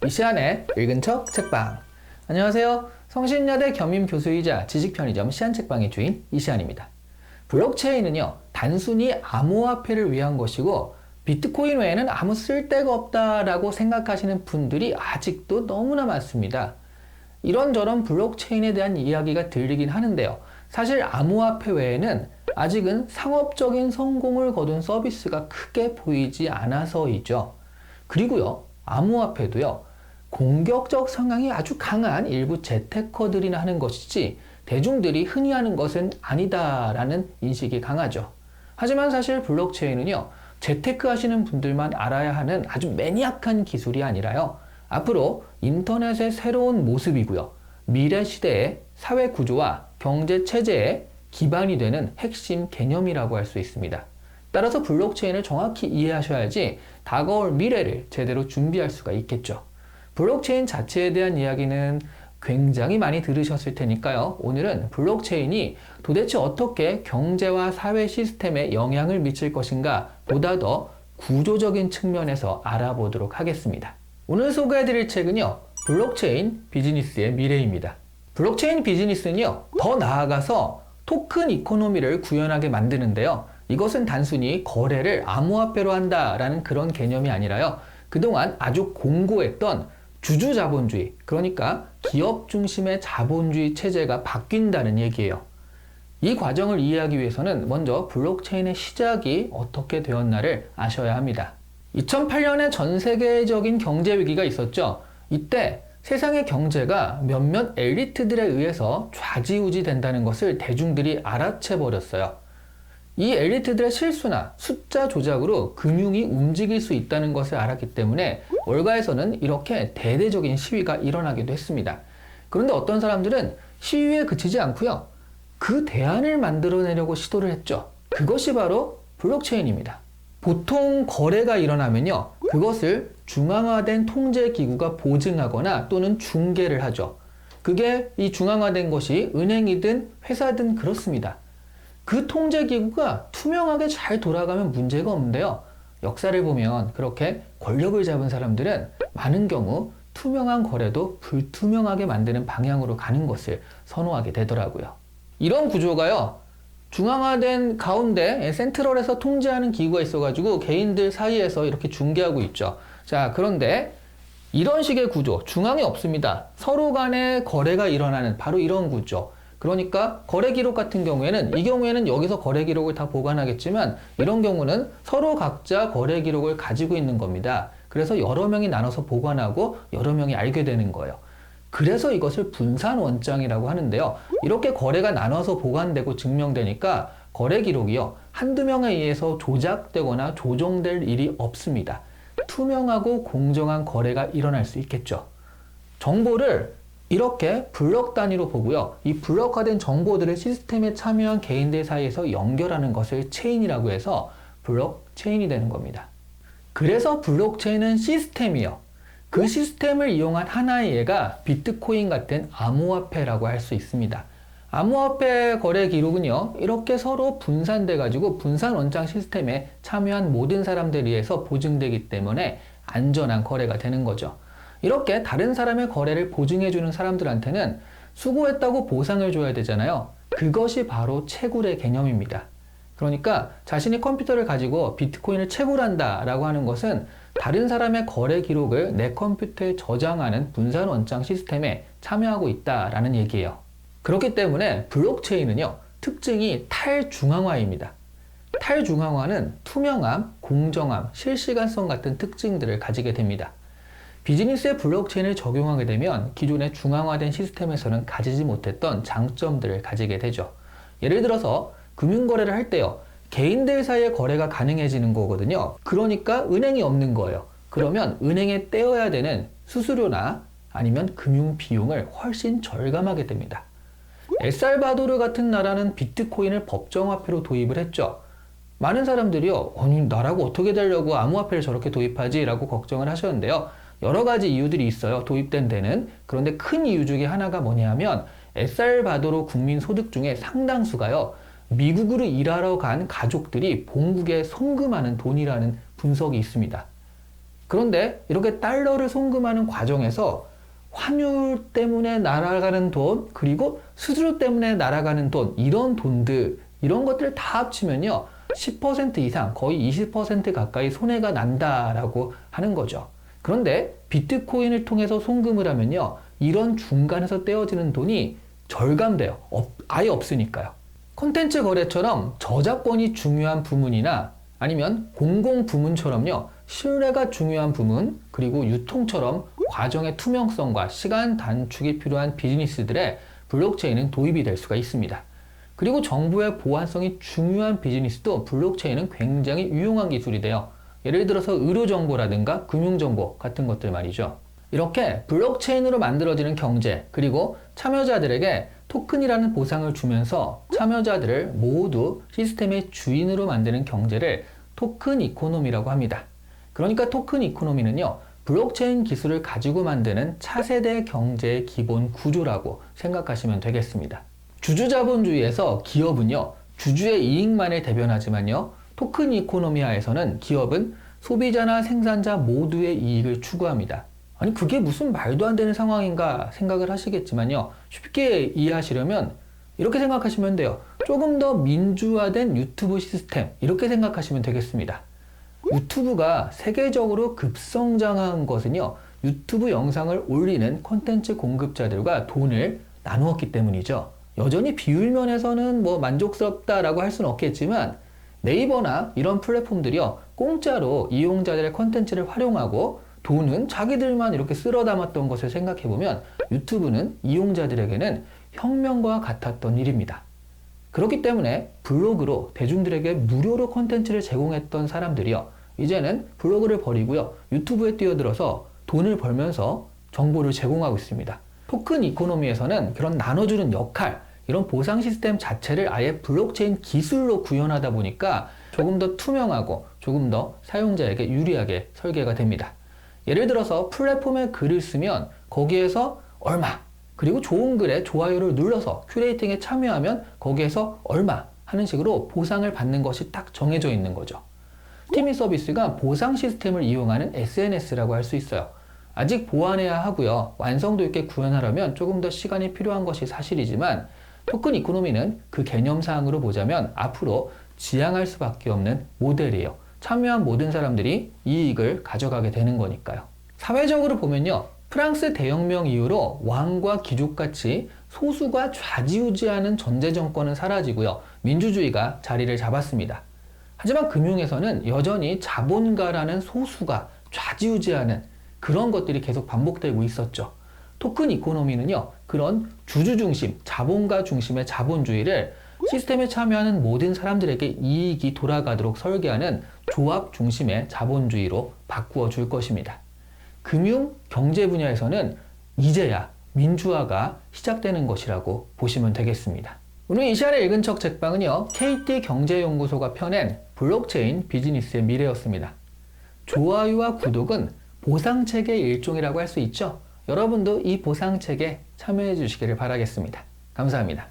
이시안의 읽은 척 책방. 안녕하세요. 성신여대 겸임교수이자 지식편의점 시안책방의 주인 이시안입니다. 블록체인은요, 단순히 암호화폐를 위한 것이고 비트코인 외에는 아무 쓸데가 없다라고 생각하시는 분들이 아직도 너무나 많습니다. 이런저런 블록체인에 대한 이야기가 들리긴 하는데요. 사실 암호화폐 외에는 아직은 상업적인 성공을 거둔 서비스가 크게 보이지 않아서이죠. 그리고요, 암호화폐도요, 공격적 성향이 아주 강한 일부 재테커들이나 하는 것이지 대중들이 흔히 하는 것은 아니다라는 인식이 강하죠. 하지만 사실 블록체인은요, 재테크 하시는 분들만 알아야 하는 아주 매니악한 기술이 아니라요, 앞으로 인터넷의 새로운 모습이고요, 미래 시대의 사회 구조와 경제 체제의 기반이 되는 핵심 개념이라고 할 수 있습니다. 따라서 블록체인을 정확히 이해하셔야지 다가올 미래를 제대로 준비할 수가 있겠죠. 블록체인 자체에 대한 이야기는 굉장히 많이 들으셨을 테니까요. 오늘은 블록체인이 도대체 어떻게 경제와 사회 시스템에 영향을 미칠 것인가 보다 더 구조적인 측면에서 알아보도록 하겠습니다. 오늘 소개해드릴 책은요, 블록체인 비즈니스의 미래입니다. 블록체인 비즈니스는요, 더 나아가서 토큰 이코노미를 구현하게 만드는데요. 이것은 단순히 거래를 암호화폐로 한다라는 그런 개념이 아니라요, 그동안 아주 공고했던 주주자본주의, 그러니까 기업 중심의 자본주의 체제가 바뀐다는 얘기예요. 이 과정을 이해하기 위해서는 먼저 블록체인의 시작이 어떻게 되었나를 아셔야 합니다. 2008년에 전 세계적인 경제 위기가 있었죠. 이때 세상의 경제가 몇몇 엘리트들에 의해서 좌지우지 된다는 것을 대중들이 알아채 버렸어요. 이 엘리트들의 실수나 숫자 조작으로 금융이 움직일 수 있다는 것을 알았기 때문에 월가에서는 이렇게 대대적인 시위가 일어나기도 했습니다. 그런데 어떤 사람들은 시위에 그치지 않고요, 그 대안을 만들어내려고 시도를 했죠. 그것이 바로 블록체인입니다. 보통 거래가 일어나면요, 그것을 중앙화된 통제기구가 보증하거나 또는 중개를 하죠. 그게 이 중앙화된 것이 은행이든 회사든 그렇습니다. 그 통제기구가 투명하게 잘 돌아가면 문제가 없는데요, 역사를 보면 그렇게 권력을 잡은 사람들은 많은 경우 투명한 거래도 불투명하게 만드는 방향으로 가는 것을 선호하게 되더라고요. 이런 구조가요, 중앙화된 가운데 센트럴에서 통제하는 기구가 있어가지고 개인들 사이에서 이렇게 중개하고 있죠. 자, 그런데 이런 식의 구조, 중앙이 없습니다. 서로 간에 거래가 일어나는 바로 이런 구조. 그러니까 거래 기록 같은 경우에는, 이 경우에는 여기서 거래 기록을 다 보관하겠지만 이런 경우는 서로 각자 거래 기록을 가지고 있는 겁니다. 그래서 여러 명이 나눠서 보관하고 여러 명이 알게 되는 거예요. 그래서 이것을 분산 원장이라고 하는데요. 이렇게 거래가 나눠서 보관되고 증명되니까 거래 기록이요, 한두 명에 의해서 조작되거나 조정될 일이 없습니다. 투명하고 공정한 거래가 일어날 수 있겠죠. 정보를 이렇게 블록 단위로 보고요, 이 블록화된 정보들을 시스템에 참여한 개인들 사이에서 연결하는 것을 체인이라고 해서 블록체인이 되는 겁니다. 그래서 블록체인은 시스템이요, 그 시스템을 이용한 하나의 예가 비트코인 같은 암호화폐라고 할 수 있습니다. 암호화폐 거래 기록은요, 이렇게 서로 분산돼 가지고 분산 원장 시스템에 참여한 모든 사람들에 의해서 보증되기 때문에 안전한 거래가 되는 거죠. 이렇게 다른 사람의 거래를 보증해주는 사람들한테는 수고했다고 보상을 줘야 되잖아요. 그것이 바로 채굴의 개념입니다. 그러니까 자신이 컴퓨터를 가지고 비트코인을 채굴한다 라고 하는 것은 다른 사람의 거래 기록을 내 컴퓨터에 저장하는 분산 원장 시스템에 참여하고 있다라는 얘기예요. 그렇기 때문에 블록체인은요, 특징이 탈중앙화입니다. 탈중앙화는 투명함, 공정함, 실시간성 같은 특징들을 가지게 됩니다. 비즈니스에 블록체인을 적용하게 되면 기존의 중앙화된 시스템에서는 가지지 못했던 장점들을 가지게 되죠. 예를 들어서 금융거래를 할 때요, 개인들 사이의 거래가 가능해지는 거거든요. 그러니까 은행이 없는 거예요. 그러면 은행에 떼어야 되는 수수료나 아니면 금융 비용을 훨씬 절감하게 됩니다. 엘살바도르 같은 나라는 비트코인을 법정화폐로 도입을 했죠. 많은 사람들이요, 아니 나라고 어떻게 되려고 암호화폐를 저렇게 도입하지? 라고 걱정을 하셨는데요. 여러 가지 이유들이 있어요, 도입된 데는. 그런데 큰 이유 중에 하나가 뭐냐 하면 엘살바도르 국민 소득 중에 상당수가요, 미국으로 일하러 간 가족들이 본국에 송금하는 돈이라는 분석이 있습니다. 그런데 이렇게 달러를 송금하는 과정에서 환율 때문에 날아가는 돈, 그리고 수수료 때문에 날아가는 돈, 이런 돈들, 이런 것들을 다 합치면요, 10% 이상, 거의 20% 가까이 손해가 난다라고 하는 거죠. 그런데 비트코인을 통해서 송금을 하면요, 이런 중간에서 떼어지는 돈이 절감돼요. 아예 없으니까요. 콘텐츠 거래처럼 저작권이 중요한 부문이나 아니면 공공 부문처럼요, 신뢰가 중요한 부문, 그리고 유통처럼 과정의 투명성과 시간 단축이 필요한 비즈니스들의 블록체인은 도입이 될 수가 있습니다. 그리고 정보의 보안성이 중요한 비즈니스도 블록체인은 굉장히 유용한 기술이 돼요. 예를 들어서 의료정보라든가 금융정보 같은 것들 말이죠. 이렇게 블록체인으로 만들어지는 경제, 그리고 참여자들에게 토큰이라는 보상을 주면서 참여자들을 모두 시스템의 주인으로 만드는 경제를 토큰 이코노미라고 합니다. 그러니까 토큰 이코노미는요, 블록체인 기술을 가지고 만드는 차세대 경제의 기본 구조라고 생각하시면 되겠습니다. 주주자본주의에서 기업은요, 주주의 이익만을 대변하지만요, 토큰 이코노미 하에서는 기업은 소비자나 생산자 모두의 이익을 추구합니다. 아니, 그게 무슨 말도 안 되는 상황인가 생각을 하시겠지만요, 쉽게 이해하시려면 이렇게 생각하시면 돼요. 조금 더 민주화된 유튜브 시스템, 이렇게 생각하시면 되겠습니다. 유튜브가 세계적으로 급성장한 것은요, 유튜브 영상을 올리는 콘텐츠 공급자들과 돈을 나누었기 때문이죠. 여전히 비율 면에서는 만족스럽다라고 할 수는 없겠지만, 네이버나 이런 플랫폼들이요, 공짜로 이용자들의 콘텐츠를 활용하고 돈은 자기들만 이렇게 쓸어 담았던 것을 생각해보면 유튜브는 이용자들에게는 혁명과 같았던 일입니다. 그렇기 때문에 블로그로 대중들에게 무료로 콘텐츠를 제공했던 사람들이요, 이제는 블로그를 버리고요, 유튜브에 뛰어들어서 돈을 벌면서 정보를 제공하고 있습니다. 토큰 이코노미에서는 그런 나눠주는 역할, 이런 보상 시스템 자체를 아예 블록체인 기술로 구현하다 보니까 조금 더 투명하고 조금 더 사용자에게 유리하게 설계가 됩니다. 예를 들어서 플랫폼에 글을 쓰면 거기에서 얼마, 그리고 좋은 글에 좋아요를 눌러서 큐레이팅에 참여하면 거기에서 얼마 하는 식으로 보상을 받는 것이 딱 정해져 있는 거죠. 스트리밍 서비스가 보상 시스템을 이용하는 SNS라고 할 수 있어요. 아직 보완해야 하고요, 완성도 있게 구현하려면 조금 더 시간이 필요한 것이 사실이지만, 토큰 이코노미는 그 개념상으로 보자면 앞으로 지향할 수밖에 없는 모델이에요. 참여한 모든 사람들이 이익을 가져가게 되는 거니까요. 사회적으로 보면요, 프랑스 대혁명 이후로 왕과 귀족같이 소수가 좌지우지하는 전제 정권은 사라지고요, 민주주의가 자리를 잡았습니다. 하지만 금융에서는 여전히 자본가라는 소수가 좌지우지하는 그런 것들이 계속 반복되고 있었죠. 토큰 이코노미는요, 그런 주주 중심, 자본가 중심의 자본주의를 시스템에 참여하는 모든 사람들에게 이익이 돌아가도록 설계하는 조합 중심의 자본주의로 바꾸어 줄 것입니다. 금융, 경제 분야에서는 이제야 민주화가 시작되는 것이라고 보시면 되겠습니다. 오늘 이 시간에 읽은 척 책방은요, KT경제연구소가 펴낸 블록체인 비즈니스의 미래였습니다. 좋아요와 구독은 보상책의 일종이라고 할 수 있죠. 여러분도 이 보상책에 참여해 주시기를 바라겠습니다. 감사합니다.